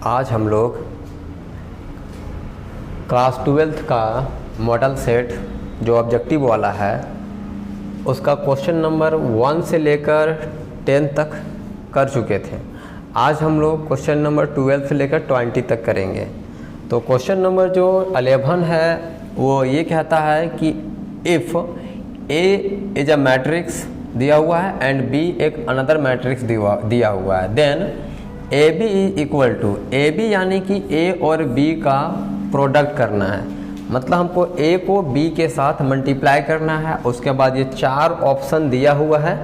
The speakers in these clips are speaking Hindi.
आज हम लोग क्लास 12th का मॉडल सेट जो ऑब्जेक्टिव वाला है उसका क्वेश्चन नंबर 1 से लेकर 10 तक कर चुके थे। आज हम लोग क्वेश्चन नंबर 12 से लेकर 20 तक करेंगे। तो क्वेश्चन नंबर जो 11 है वो ये कहता है कि if A is a matrix दिया हुआ है एंड बी एक अनदर मैट्रिक्स दिया हुआ है, then A B is equal to A B, यानी कि ए और बी का प्रोडक्ट करना है। मतलब हमको ए को बी के साथ मल्टीप्लाई करना है। उसके बाद ये 4 ऑप्शन दिया हुआ है,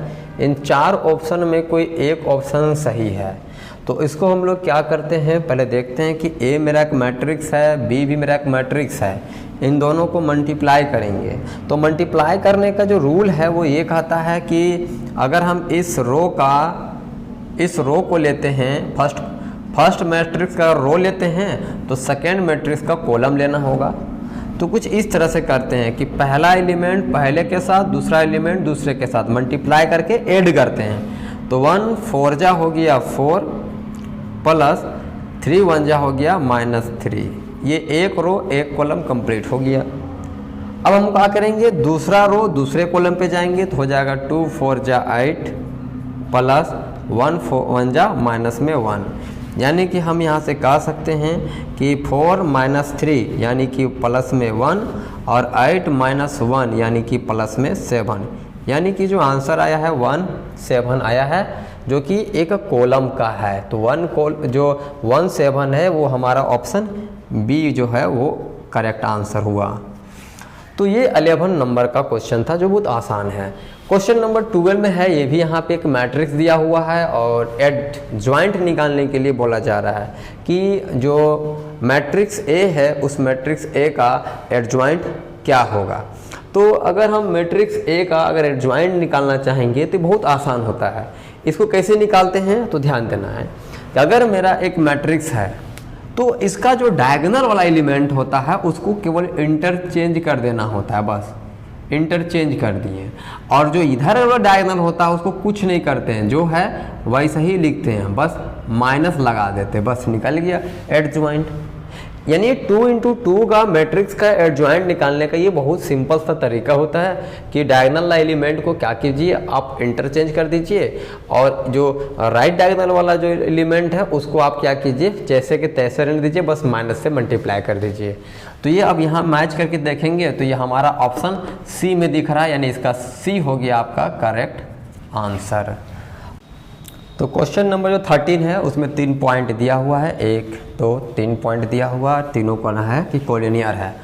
इन 4 ऑप्शन में कोई एक ऑप्शन सही है। तो इसको हम लोग क्या करते हैं, पहले देखते हैं कि ए मेरा एक मैट्रिक्स है, बी भी मेरा एक मैट्रिक्स है, इन दोनों को मल्टीप्लाई करेंगे। तो मल्टीप्लाई करने का जो रूल है वो ये कहता है कि अगर हम इस रो को लेते हैं, फर्स्ट मैट्रिक्स का रो लेते हैं तो सेकेंड मैट्रिक्स का कॉलम लेना होगा। तो कुछ इस तरह से करते हैं कि पहला एलिमेंट पहले के साथ, दूसरा एलिमेंट दूसरे के साथ मल्टीप्लाई करके ऐड करते हैं। तो 1 4 जा हो गया 4 प्लस 3 1 जा हो गया -3। ये एक रो एक कॉलम कंप्लीट हो गया। अब हम क्या करेंगे, दूसरा रो दूसरे कॉलम पे जाएंगे तो हो जाएगा 2 4 जा 8 प्लस 1 1 जा -1, यानी कि हम यहाँ से कह सकते हैं कि 4 -3 यानी कि प्लस में 1 और 8 -1 यानी कि प्लस में 7, यानी कि जो आंसर आया है 1 7 आया है, जो कि एक कॉलम का है। तो 1 7 है वो हमारा ऑप्शन बी जो है वो करेक्ट आंसर हुआ। तो ये 11 नंबर का क्वेश्चन था जो बहुत आसान है। क्वेश्चन नंबर 12 में है, ये भी यहाँ पे एक मैट्रिक्स दिया हुआ है और एडजॉइंट निकालने के लिए बोला जा रहा है कि जो मैट्रिक्स ए है उस मैट्रिक्स ए का एडजॉइंट क्या होगा। तो अगर हम मैट्रिक्स ए का अगर एडजॉइंट निकालना चाहेंगे तो बहुत आसान होता है। इसको कैसे निकालते हैं तो ध्यान देना है कि अगर मेरा एक मैट्रिक्स है तो इसका जो डायगोनल वाला एलिमेंट होता है उसको केवल इंटरचेंज कर देना होता है, बस इंटरचेंज कर दिए। और जो इधर वाला डायगोनल होता है उसको कुछ नहीं करते हैं, जो है वैसे ही लिखते हैं, बस माइनस लगा देते हैं, बस निकल गया एडजॉइंट। यानी 2 × 2 का मैट्रिक्स का एडजॉइंट निकालने का ये बहुत सिंपल सा तरीका होता है कि डायगोनल एलिमेंट को क्या कीजिए, आप इंटरचेंज कर दीजिए और जो राइट डायगोनल वाला जो एलिमेंट है उसको आप क्या कीजिए, जैसे कि तैसे रहने दीजिए, बस माइनस से मल्टीप्लाई कर दीजिए। तो ये अब यहाँ मैच करके देखेंगे तो ये हमारा ऑप्शन सी में दिख रहा है, यानी इसका सी हो गया आपका करेक्ट आंसर। तो क्वेश्चन नंबर जो 13 है उसमें 3 पॉइंट दिया हुआ है, 1 2 3 पॉइंट दिया हुआ, तीनों को ना है कि कोलिनियर है।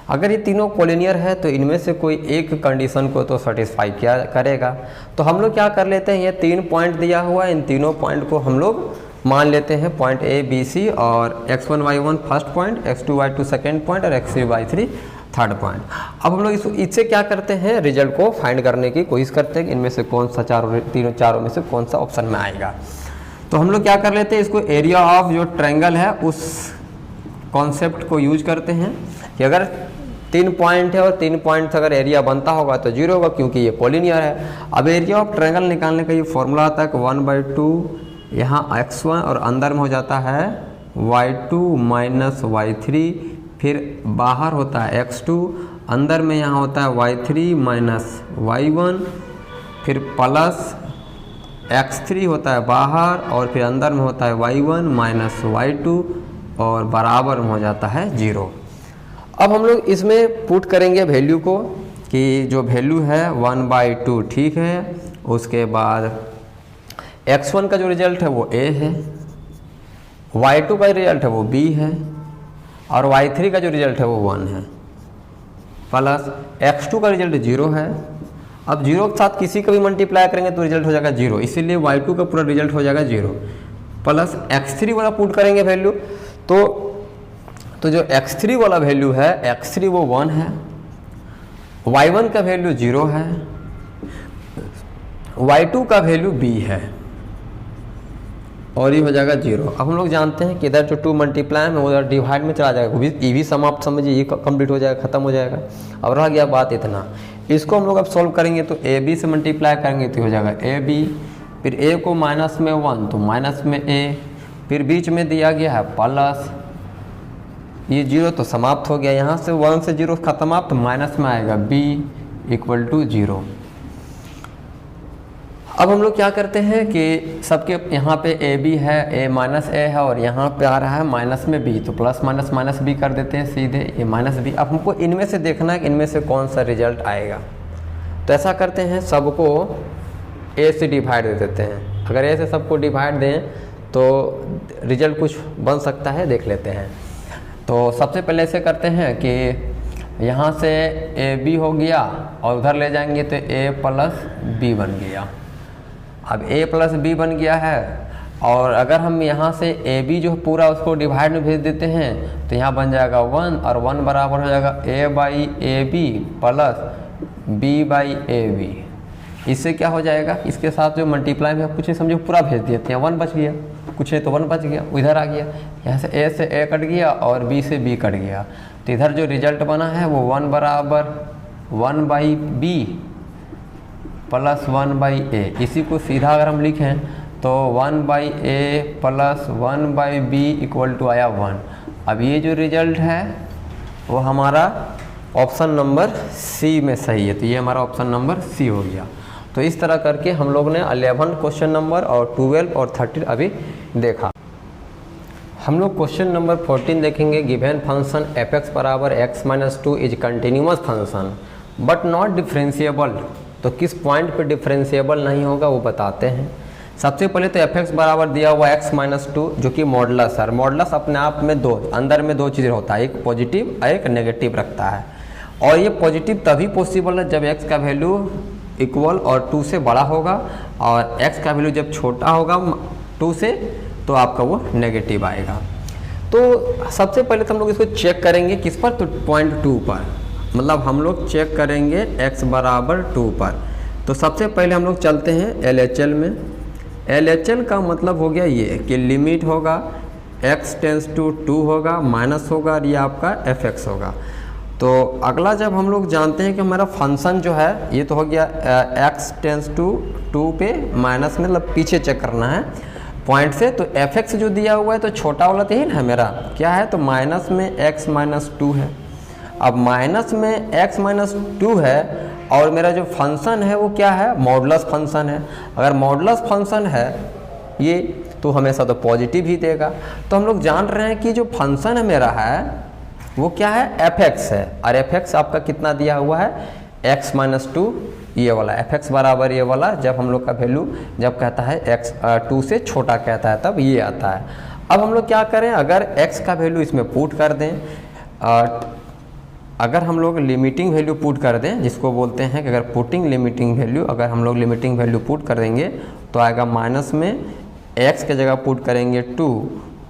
अगर ये तीनों कोलिनियर है तो इनमें से कोई एक कंडीशन को तो सेटिस्फाई क्या करेगा। तो हम लोग क्या कर लेते हैं, ये 3 पॉइंट दिया हुआ है, इन तीनों पॉइंट को हम लोग मान लेते हैं पॉइंट ए बी सी, और x1 y1 first point, x2 y2 second point और x3 y3 थर्ड पॉइंट। अब हम लोग इससे क्या करते हैं, रिजल्ट को फाइंड करने की कोशिश करते हैं कि इनमें से कौन सा चारों में से कौन सा ऑप्शन में आएगा। तो हम लोग क्या कर लेते हैं, इसको एरिया ऑफ जो ट्रायंगल है उस कॉन्सेप्ट को यूज करते हैं कि अगर 3 पॉइंट है और 3 पॉइंट से अगर एरिया बनता होगा तो 0 होगा, क्योंकि ये कोलिनियर है। अब एरिया ऑफ ट्रायंगल निकालने का ये फॉर्मूला आता है कि 1/2 यहाँ x1 और अंदर में हो जाता है y2 - y3, फिर बाहर होता है x2, अंदर में यहाँ होता है y3 - y1, फिर प्लस x3 होता है बाहर और फिर अंदर में होता है y1 - y2 और बराबर में हो जाता है 0। अब हम लोग इसमें पुट करेंगे वैल्यू को कि जो वैल्यू है 1/2 ठीक है। उसके बाद x1 का जो रिजल्ट है वो a है, y2 का रिजल्ट है वो b है और y3 का जो रिजल्ट है वो 1 है, प्लस x2 का रिजल्ट 0 है। अब 0 के साथ किसी का भी मल्टीप्लाई करेंगे तो रिजल्ट हो जाएगा 0, इसीलिए y2 का पूरा रिजल्ट हो जाएगा 0, प्लस x3 वाला पुट करेंगे वैल्यू। तो जो x3 वाला वैल्यू है, x3 वो 1 है, y1 का वैल्यू 0 है, y2 का वैल्यू b है और ये हो जाएगा 0। अब हम लोग जानते हैं कि इधर जो 2 मल्टीप्लाई में उधर डिवाइड में चला जाएगा, ये भी समाप्त समझिए, ये कंप्लीट हो जाएगा, खत्म हो जाएगा। अब रह गया बात इतना, इसको हम लोग अब सॉल्व करेंगे तो ए बी से मल्टीप्लाई करेंगे तो हो जाएगा ए बी, फिर a को माइनस में 1 तो माइनस में a, फिर बीच में दिया गया है प्लस, ये 0 तो समाप्त हो गया, यहाँ से 1 से 0 खत्म आप तो माइनस में आएगा b इक्वल टू 0। अब हम लोग क्या करते हैं कि सबके यहाँ पे ए बी है, a माइनस ए है और यहाँ पे आ रहा है माइनस में b, तो प्लस माइनस माइनस b कर देते हैं सीधे, ये माइनस b। अब हमको इनमें से देखना है कि इनमें से कौन सा रिजल्ट आएगा, तो ऐसा करते हैं सबको a से डिवाइड दे देते हैं। अगर a से सबको डिवाइड दें तो रिजल्ट कुछ बन सकता है, देख लेते हैं। तो सबसे पहले ऐसे करते हैं कि यहाँ से ए बी हो गया और उधर ले जाएंगे तो a प्लस बी बन गया। अब a प्लस बी बन गया है और अगर हम यहाँ से ए बी जो पूरा उसको डिवाइड में भेज देते हैं तो यहाँ बन जाएगा 1 और 1 बराबर हो जाएगा a by A B plus b by A B. इससे क्या हो जाएगा, इसके साथ जो मल्टीप्लाई में कुछ नहीं समझो पूरा भेज दिए थे, 1 बच गया, कुछ नहीं तो 1 बच गया, इधर आ गया, यहाँ से a कट गया और b से b कट गया, तो इधर जो रिजल्ट बना है वो 1 बराबर 1 by B plus 1 by A. इसी को सीधा अगर हम लिखें तो 1 by A plus 1 by B equal to आया 1। अब ये जो रिजल्ट है वो हमारा ऑप्शन नंबर सी में सही है, तो ये हमारा ऑप्शन नंबर सी हो गया। तो इस तरह करके हम लोग ने 11 क्वेश्चन नंबर और 12 और 13 अभी देखा। हम लोग क्वेश्चन नंबर 14 देखेंगे। गिवन फंक्शन एफ एक्स बराबर x minus 2 is continuous function but not differentiable. तो किस पॉइंट पे डिफरेंशिएबल नहीं होगा वो बताते हैं। सबसे पहले तो एफ एक्स बराबर दिया हुआ एक्स माइनस 2 जो कि मॉडुलस है। मॉडुलस अपने आप में अंदर में दो चीज़ें होता है, एक पॉजिटिव और एक नेगेटिव रखता है। और ये पॉजिटिव तभी पॉसिबल है जब एक्स का वैल्यू इक्वल और 2 से बड़ा होगा, और एक्स का वैल्यू जब छोटा होगा 2 से तो आपका वो नेगेटिव आएगा। तो सबसे पहले तो हम लोग इसको चेक करेंगे किस पर, तो पॉइंट 2 पर, मतलब हम लोग चेक करेंगे x बराबर 2 पर। तो सबसे पहले हम लोग चलते हैं LHL में। LHL का मतलब हो गया ये कि लिमिट होगा x टेंस टू 2 होगा, माइनस होगा और ये आपका fx होगा। तो अगला जब हम लोग जानते हैं कि हमारा फंक्शन जो है ये तो हो गया x टेंस टू 2 पे माइनस, मतलब पीछे चेक करना है पॉइंट से। तो fx जो दिया हुआ है तो छोटा वाला तो यही ना है मेरा, क्या है तो माइनस में x माइनस 2 है। अब माइनस में x माइनस 2 है और मेरा जो फंक्शन है वो क्या है, मॉडुलस फंक्शन है। अगर मॉडुलस फंक्शन है ये तो हमेशा तो पॉजिटिव ही देगा। तो हम लोग जान रहे हैं कि जो फंक्शन है मेरा है वो क्या है, fx है, और fx आपका कितना दिया हुआ है x माइनस 2, ये वाला fx बराबर ये वाला, जब हम लोग का वैल्यू जब कहता है x 2 से छोटा कहता है तब ये आता है। अब हम लोग क्या करें, अगर x का वैल्यू इसमें पुट कर दें, अगर हम लोग लिमिटिंग वैल्यू पुट कर दें, जिसको बोलते हैं कि अगर पुटिंग लिमिटिंग वैल्यू, अगर हम लोग लिमिटिंग वैल्यू पुट कर देंगे तो आएगा माइनस में x के जगह पुट करेंगे 2,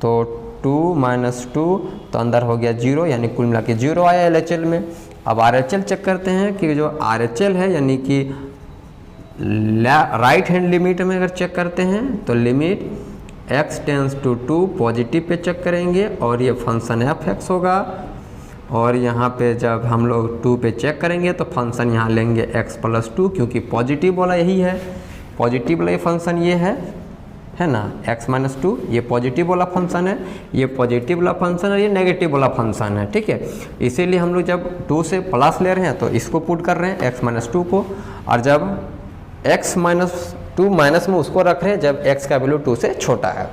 तो 2 माइनस 2 तो अंदर हो गया 0, यानी कुल मिला के 0 आया LHL में। अब RHL चेक करते हैं कि जो RHL है यानी कि राइट हैंड लिमिट में अगर चेक करते हैं तो limit x tends to 2 positive पे चेक करेंगे और ये फंक्शन fx होगा। और यहाँ पे जब हम लोग 2 पे चेक करेंगे तो फंक्शन यहाँ लेंगे x प्लस 2, क्योंकि पॉजिटिव वाला यही है, पॉजिटिव वाला ये फंक्शन ये है ना, x माइनस 2 ये पॉजिटिव वाला फंक्शन है, ये पॉजिटिव वाला फंक्शन है, ये नेगेटिव वाला फंक्शन है, ठीक है। इसीलिए हम लोग जब 2 से प्लस ले रहे हैं तो इसको पुट कर रहे हैं x माइनस 2 को, और जब x माइनस 2 माइनस में उसको रख रहे हैं जब x का वैल्यू 2 से छोटा है।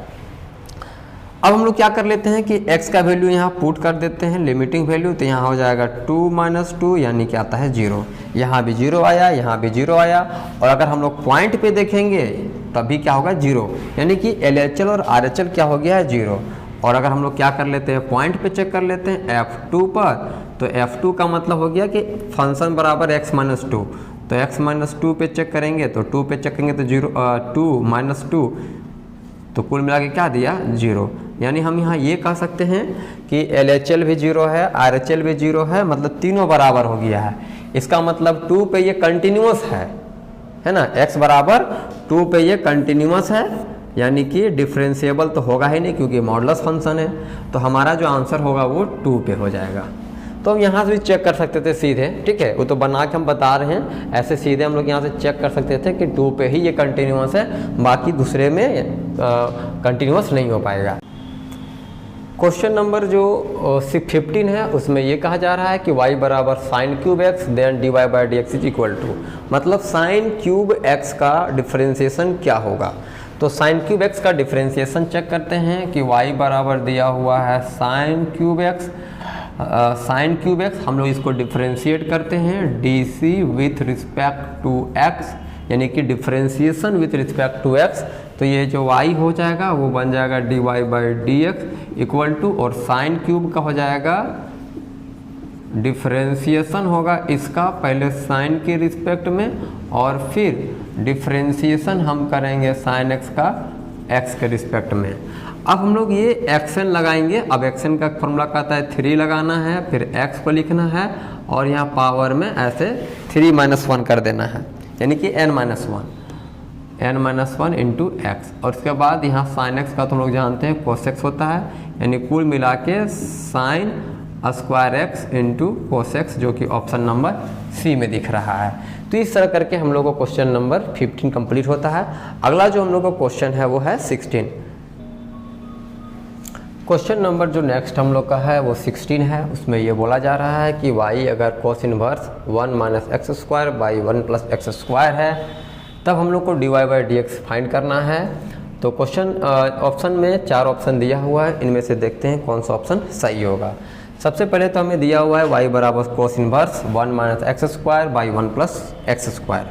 अब हम लोग क्या कर लेते हैं कि x का वैल्यू यहाँ पुट कर देते हैं लिमिटिंग वैल्यू, तो यहाँ हो जाएगा 2 माइनस 2 यानी कि आता है 0, यहाँ भी 0 आया, यहाँ भी 0 आया। और अगर हम लोग पॉइंट पे देखेंगे तभी क्या होगा 0, यानी कि LHL और RHL क्या हो गया है 0। और अगर हम लोग क्या कर लेते हैं पॉइंट पे चेक कर लेते हैं F2 पर, तो F2 का मतलब हो गया कि फंक्शन बराबर x माइनस 2, तो x माइनस 2 पे चेक करेंगे तो 2 पे चेक करेंगे तो 2 माइनस 2 तो कुल मिला के क्या दिया 0। यानी हम यहाँ ये कह सकते हैं कि LHL भी 0 है, RHL भी 0 है, मतलब तीनों बराबर हो गया है। इसका मतलब 2 पे ये कंटिन्यूअस है ना, x बराबर 2 पे ये कंटिन्यूअस है, यानी कि डिफरेंशिएबल तो होगा ही नहीं क्योंकि मॉडुलस फंक्शन है। तो हमारा जो आंसर होगा वो 2 पे हो जाएगा। तो हम यहाँ से भी चेक कर सकते थे सीधे, ठीक है, वो तो बना के हम बता रहे हैं, ऐसे सीधे हम लोग यहाँ से चेक कर सकते थे कि 2 पे ही ये कंटिन्यूस है, बाकी दूसरे में कंटिन्यूस नहीं हो पाएगा। क्वेश्चन नंबर जो 15 है उसमें ये कहा जा रहा है कि y बराबर sine cube x then d y by d x is equal to, मतलब साइन क्यूब एक्स का डिफ्रेंसिएशन क्या होगा। तो साइन क्यूब एक्स का डिफ्रेंसिएशन चेक करते हैं कि y बराबर दिया हुआ है sine cube x, sine cube x हम लोग इसको डिफ्रेंशिएट करते हैं dc with respect to x, यानी कि differentiation with respect to x, तो ये जो y हो जाएगा वो बन जाएगा d y by d x equal to, और साइन क्यूब का हो जाएगा डिफ्रेंशिएशन होगा इसका पहले साइन के रिस्पेक्ट में, और फिर डिफ्रेंशिएशन हम करेंगे साइन एक्स का x के रिस्पेक्ट में। अब हम लोग ये एक्शन लगाएंगे। अब एक्शन का फॉर्मूला कहता है 3 लगाना है, फिर x को लिखना है और यहाँ पावर में ऐसे 3 - 1 कर देना है, यानी कि n-1 इंटू एक्स, और उसके बाद यहाँ साइन एक्स का तो हम लोग जानते हैं कोस एक्स होता है, यानी कुल मिला के sine square x into cos x, जो कि ऑप्शन नंबर सी में दिख रहा है। तो इस तरह करके हम लोग को क्वेश्चन नंबर 15 कंप्लीट होता है। अगला जो हम लोग का क्वेश्चन है वो है 16। क्वेश्चन नंबर जो नेक्स्ट हम लोग का है वो 16 है। उसमें ये बोला जा रहा है कि y अगर cos inverse 1 - x square by 1 + x square है, तब हम लोग को d y by d x find करना है। तो क्वेश्चन ऑप्शन में 4 ऑप्शन दिया हुआ है, इनमें से देखते हैं कौन सा ऑप्शन सही होगा। सबसे पहले तो हमें दिया हुआ है y बराबर कोस inverse 1 - x square by 1 + x square.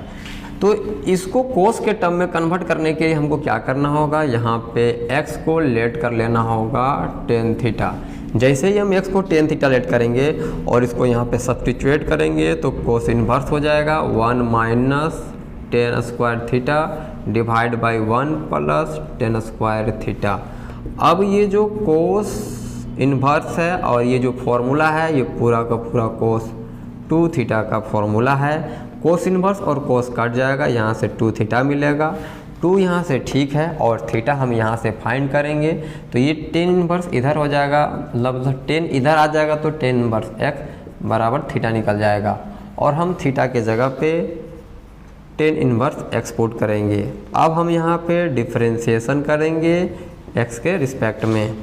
तो इसको कोस के टर्म में कन्वर्ट करने के लिए हमको क्या करना होगा, यहाँ पे x को लेट कर लेना होगा tan थीटा। जैसे ही हम x को tan थीटा लेट करेंगे और इसको यहाँ पे सब्स्टिट्यूट करेंगे तो कोस इनवर्स हो जाएगा 1 - tan square theta divide by 1 + tan square theta. अब ये जो कोस इनवर्स है और ये जो फॉर्मूला है ये पूरा का पूरा कोस 2 थीटा का फॉर्मूला है। कोस इनवर्स और कोस कट जाएगा, यहाँ से 2 थीटा मिलेगा, 2 यहाँ से ठीक है और थीटा हम यहाँ से फाइंड करेंगे। तो ये tan इनवर्स इधर हो जाएगा, मतलब tan इधर आ जाएगा तो tan इनवर्स x बराबर थीटा निकल जाएगा, और हम थीटा के जगह पे tan इनवर्स x पुट करेंगे। अब हम यहाँ पे डिफ्रेंशिएशन करेंगे x के रिस्पेक्ट में,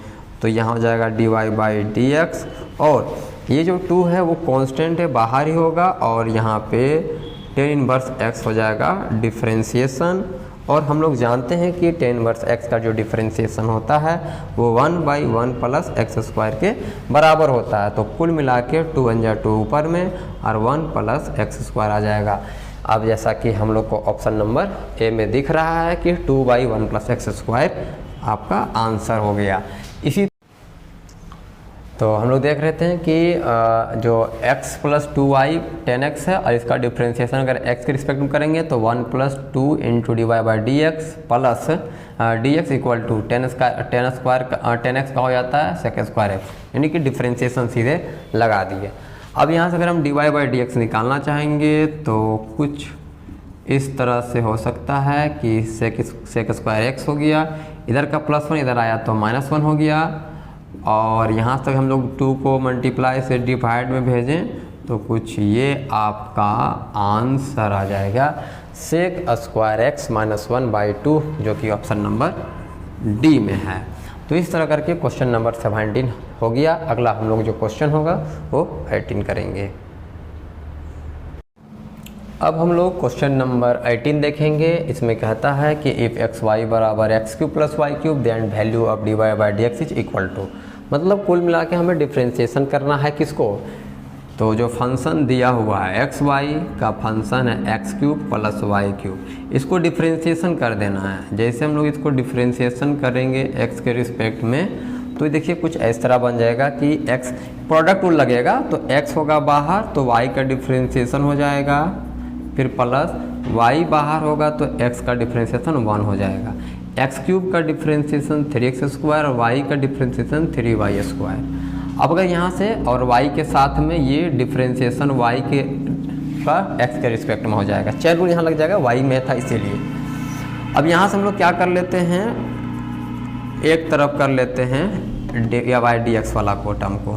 तो यहाँ हो जाएगा d y by d x, और ये जो 2 है वो कांस्टेंट है, बाहर ही होगा, और यहाँ पे tan इनवर्स x हो जाएगा डिफ्रेंशिएशन। और हम लोग जानते हैं कि tan इनवर्स x का जो डिफ्रेंशिएशन होता है वो 1/1 + x स्क्वायर के बराबर होता है। तो कुल मिला के 2 × 2 ऊपर में और 1 + x स्क्वायर आ जाएगा। अब जैसा कि हम लोग को ऑप्शन नंबर ए में दिख रहा है कि 2/1 + x स्क्वायर आपका आंसर हो गया। इसी तो हम लोग देख रहे थे कि जो x + 2y tan x है और इसका डिफ्रेंशिएशन अगर x के रिस्पेक्ट में करेंगे तो 1 + 2 × d y by d x plus d x equal to tan x का हो जाता है sec स्क्वायर x, यानी कि डिफ्रेंशिएशन सीधे लगा दिए। अब यहाँ से अगर हम d y by d x निकालना चाहेंगे तो कुछ इस तरह से हो सकता है कि sec स्क्वायर x हो गया, इधर का +1 इधर आया तो -1 हो गया, और यहाँ तक हम लोग 2 को मल्टीप्लाई से डिवाइड में भेजें तो कुछ ये आपका आंसर आ जाएगा sec स्क्वायर x -1/2, जो कि ऑप्शन नंबर डी में है। तो इस तरह करके क्वेश्चन नंबर 17 हो गया। अगला हम लोग जो क्वेश्चन होगा वो 18 करेंगे। अब हम लोग क्वेश्चन नंबर 18 देखेंगे। इसमें कहता है कि इफ़ xy बराबर x³ + y³ then value of d y by d x is equal to, मतलब कुल मिला के हमें डिफ्रेंशिएशन करना है किसको, तो जो फंक्शन दिया हुआ है xy का फंक्शन है x³ + y³, इसको डिफ्रेंशिएशन कर देना है। जैसे हम लोग इसको डिफ्रेंशिएशन करेंगे x के रिस्पेक्ट में तो देखिए कुछ इस तरह बन जाएगा कि x प्रोडक्ट रूल लगेगा तो x होगा बाहर तो y का डिफ्रेंशिएशन हो जाएगा, फिर प्लस y बाहर होगा तो x का डिफ्रेंशिएशन 1 हो जाएगा, x³ का डिफ्रेंशिएशन 3x² और y का डिफ्रेंशिएशन 3y²। अब अगर यहाँ से और y के साथ में ये डिफ्रेंशिएशन y के का x के रिस्पेक्ट में हो जाएगा, चैन रूल यहाँ लग जाएगा, y में था इसीलिए। अब यहाँ से हम लोग क्या कर लेते हैं, एक तरफ कर लेते हैं डी वाई डी एक्स वाला को टर्म को,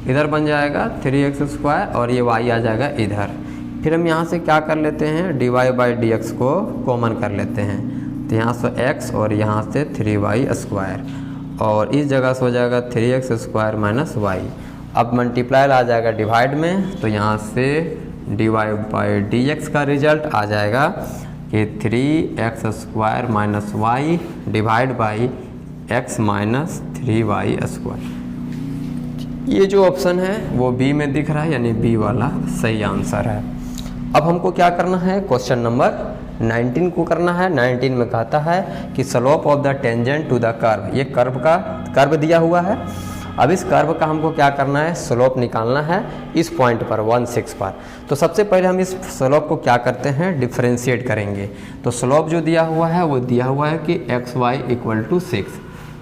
इधर बन जाएगा 3x² और ये y आ जाएगा इधर। फिर हम यहाँ से क्या कर लेते हैं, dy/dx को कॉमन कर लेते हैं, तो यहाँ से x और यहाँ से 3y² और इस जगह से हो जाएगा 3x² - y। अब मल्टीप्लाई आ जाएगा डिवाइड में, तो यहाँ से dy/dx का रिजल्ट आ जाएगा कि 3x² - y divide by x - 3y²। ये जो ऑप्शन है वो बी में दिख रहा है, यानी बी वाला सही आंसर है। अब हमको क्या करना है, क्वेश्चन नंबर 19 को करना है। 19 में कहता है कि slope of the tangent to the curve, ये कर्व दिया हुआ है। अब इस कर्व का हमको क्या करना है, स्लोप निकालना है इस पॉइंट पर 1,6 पर। तो सबसे पहले हम इस स्लोप को क्या करते हैं, डिफरेंशिएट करेंगे। तो स्लोप जो दिया हुआ है वो दिया हुआ है कि xy = 6।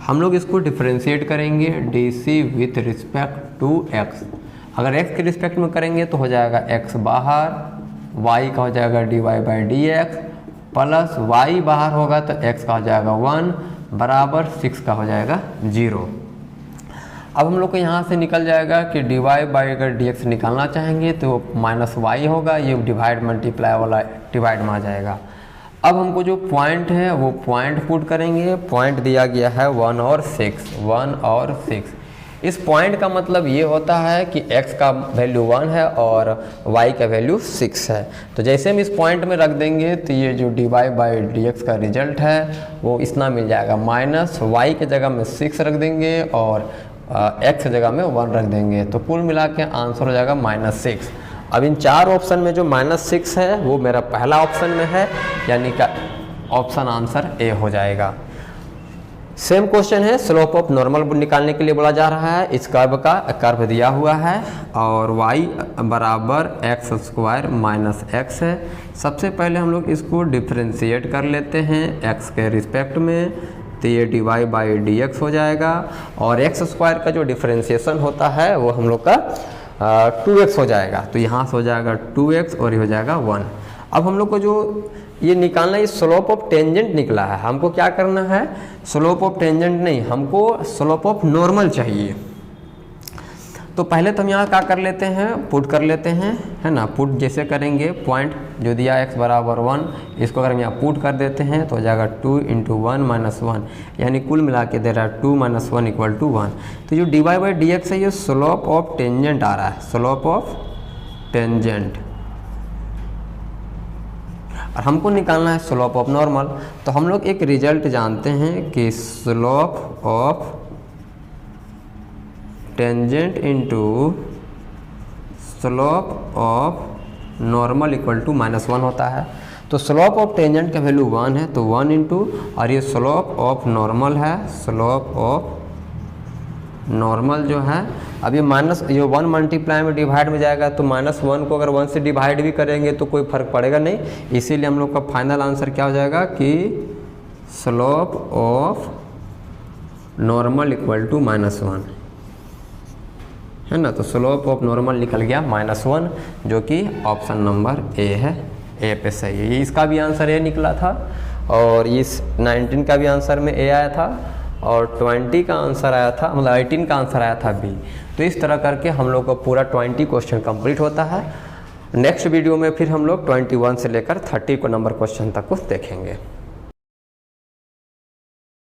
हम लोग इसको डिफरेंशिएट करेंगे dc with respect to x। अगर x के रिस्पेक्ट में करेंगे तो हो जाएगा x बाहर, y का हो जाएगा dy/dx प्लस y बाहर होगा तो x का हो जाएगा 1 बराबर 6 का हो जाएगा 0। अब हम लोग को यहाँ से निकल जाएगा कि dy/dx निकालना चाहेंगे तो -y होगा, ये डिवाइड मल्टीप्लाई वाला डिवाइड में आ जाएगा। अब हमको जो पॉइंट है वो पॉइंट पुट करेंगे। पॉइंट दिया गया है 1 और 6। इस पॉइंट का मतलब ये होता है कि x का वैल्यू 1 है और y का वैल्यू 6 है। तो जैसे हम इस पॉइंट में रख देंगे तो ये जो dy/dx का रिजल्ट है वो इतना मिल जाएगा, माइनस y के जगह में 6 रख देंगे और x की जगह में 1 रख देंगे, तो कुल मिला के आंसर हो जाएगा -6। अब इन 4 ऑप्शन में जो -6 है वो मेरा पहला ऑप्शन में है, यानी कि ऑप्शन आंसर ए हो जाएगा। सेम क्वेश्चन है, स्लोप ऑफ नॉर्मल निकालने के लिए बोला जा रहा है। इस कर्व दिया हुआ है और y बराबर x² - x है। सबसे पहले हम लोग इसको डिफरेंशिएट कर लेते हैं x के रिस्पेक्ट में, तो ये dy/dx हो जाएगा और x² का जो डिफरेंशिएशन होता है वो हम लोग का 2x हो जाएगा। तो यहाँ से हो जाएगा 2x और ये हो जाएगा 1। अब हम लोग को जो ये निकालना, ये स्लोप ऑफ टेंजेंट निकला है, हमको क्या करना है, स्लोप ऑफ टेंजेंट नहीं, हमको स्लोप ऑफ नॉर्मल चाहिए। तो पहले तो हम यहाँ क्या कर लेते हैं, पुट कर लेते हैं, है ना। पुट जैसे करेंगे, पॉइंट जो दिया x बराबर 1, इसको अगर हम यहाँ पुट कर देते हैं तो हो जाएगा 2 × 1 - 1, यानी कुल मिला के दे रहा है 2 - 1 = 1। तो जो dy/dx है ये स्लोप ऑफ टेंजेंट आ रहा है, स्लोप ऑफ टेंजेंट, और हमको निकालना है स्लोप ऑफ नॉर्मल। तो हम लोग एक रिजल्ट जानते हैं कि slope of tangent into slope of normal = -1 होता है। तो स्लोप ऑफ टेंजेंट का वैल्यू 1 है, तो 1 इंटू, और ये स्लोप ऑफ नॉर्मल है, स्लोप ऑफ नॉर्मल जो है, अब ये ये 1 मल्टीप्लाई में डिवाइड में जाएगा, तो -1 को अगर 1 से डिवाइड भी करेंगे तो कोई फर्क पड़ेगा नहीं। इसीलिए हम लोग का फाइनल आंसर क्या हो जाएगा कि स्लोप ऑफ नॉर्मल = -1, है ना। तो स्लोप ऑफ नॉर्मल निकल गया -1, जो कि ऑप्शन नंबर ए है, ए पे सही है। ये इसका भी आंसर ए निकला था और इस 19 का भी आंसर में ए आया था और 20 का आंसर आया था, मतलब 18 का आंसर आया था बी। तो इस तरह करके हम लोग का पूरा 20 क्वेश्चन कंप्लीट होता है। नेक्स्ट वीडियो में फिर हम लोग 21 से लेकर 30 को नंबर क्वेश्चन तक को देखेंगे।